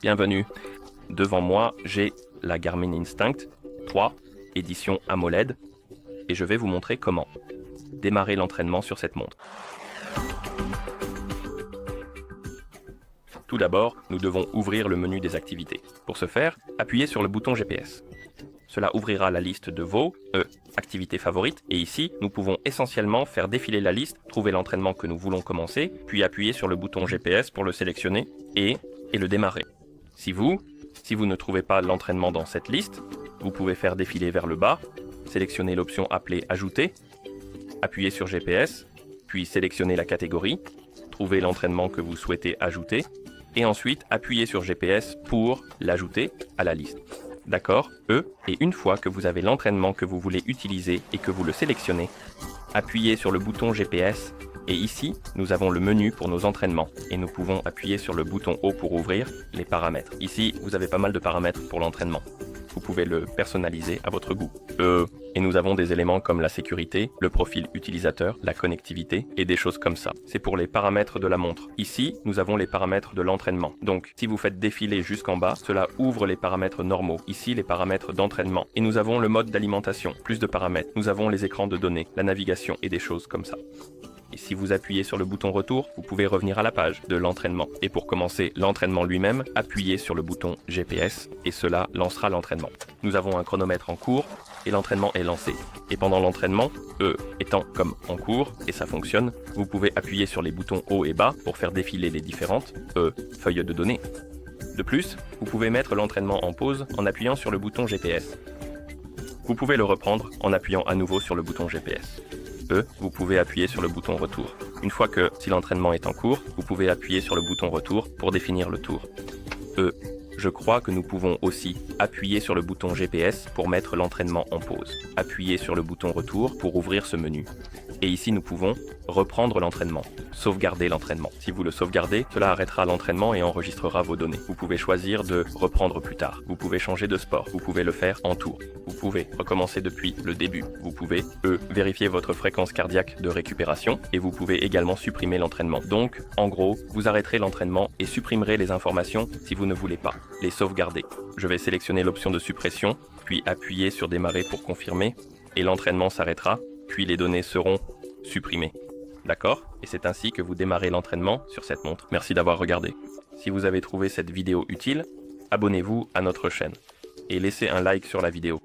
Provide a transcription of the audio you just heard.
Bienvenue. Devant moi, j'ai la Garmin Instinct 3, édition AMOLED, et je vais vous montrer comment démarrer l'entraînement sur cette montre. Tout d'abord, nous devons ouvrir le menu des activités. Pour ce faire, appuyez sur le bouton GPS. Cela ouvrira la liste de vos activités favorites, et ici, nous pouvons essentiellement faire défiler la liste, trouver l'entraînement que nous voulons commencer, puis appuyer sur le bouton GPS pour le sélectionner et le démarrer. Si vous ne trouvez pas l'entraînement dans cette liste, vous pouvez faire défiler vers le bas, sélectionner l'option appelée « Ajouter », appuyer sur GPS, puis sélectionner la catégorie, trouver l'entraînement que vous souhaitez ajouter, et ensuite appuyer sur GPS pour l'ajouter à la liste. D'accord, et une fois que vous avez l'entraînement que vous voulez utiliser et que vous le sélectionnez, appuyez sur le bouton GPS, et ici, nous avons le menu pour nos entraînements, et nous pouvons appuyer sur le bouton haut pour ouvrir les paramètres. Ici, vous avez pas mal de paramètres pour l'entraînement. Vous pouvez le personnaliser à votre goût. Et nous avons des éléments comme la sécurité, le profil utilisateur, la connectivité et des choses comme ça. C'est pour les paramètres de la montre. Ici, nous avons les paramètres de l'entraînement. Donc, si vous faites défiler jusqu'en bas, cela ouvre les paramètres normaux. Ici, les paramètres d'entraînement. Et nous avons le mode d'alimentation, plus de paramètres. Nous avons les écrans de données, la navigation et des choses comme ça. Et si vous appuyez sur le bouton retour, vous pouvez revenir à la page de l'entraînement. Et pour commencer l'entraînement lui-même, appuyez sur le bouton GPS et cela lancera l'entraînement. Nous avons un chronomètre en cours et l'entraînement est lancé. Et pendant l'entraînement, étant comme en cours et ça fonctionne, vous pouvez appuyer sur les boutons haut et bas pour faire défiler les différentes feuilles de données. De plus, vous pouvez mettre l'entraînement en pause en appuyant sur le bouton GPS. Vous pouvez le reprendre en appuyant à nouveau sur le bouton GPS. Vous pouvez appuyer sur le bouton retour. Une fois que, si l'entraînement est en cours, vous pouvez appuyer sur le bouton retour pour définir le tour. Je crois que nous pouvons aussi appuyer sur le bouton GPS pour mettre l'entraînement en pause. Appuyer sur le bouton retour pour ouvrir ce menu. Et ici, nous pouvons reprendre l'entraînement, sauvegarder l'entraînement. Si vous le sauvegardez, cela arrêtera l'entraînement et enregistrera vos données. Vous pouvez choisir de reprendre plus tard. Vous pouvez changer de sport. Vous pouvez le faire en tour. Vous pouvez recommencer depuis le début. Vous pouvez, vérifier votre fréquence cardiaque de récupération et vous pouvez également supprimer l'entraînement. Donc, en gros, vous arrêterez l'entraînement et supprimerez les informations si vous ne voulez pas les sauvegarder. Je vais sélectionner l'option de suppression, puis appuyer sur démarrer pour confirmer et l'entraînement s'arrêtera, puis les données seront supprimées. D'accord? Et c'est ainsi que vous démarrez l'entraînement sur cette montre. Merci d'avoir regardé. Si vous avez trouvé cette vidéo utile, abonnez-vous à notre chaîne et laissez un like sur la vidéo.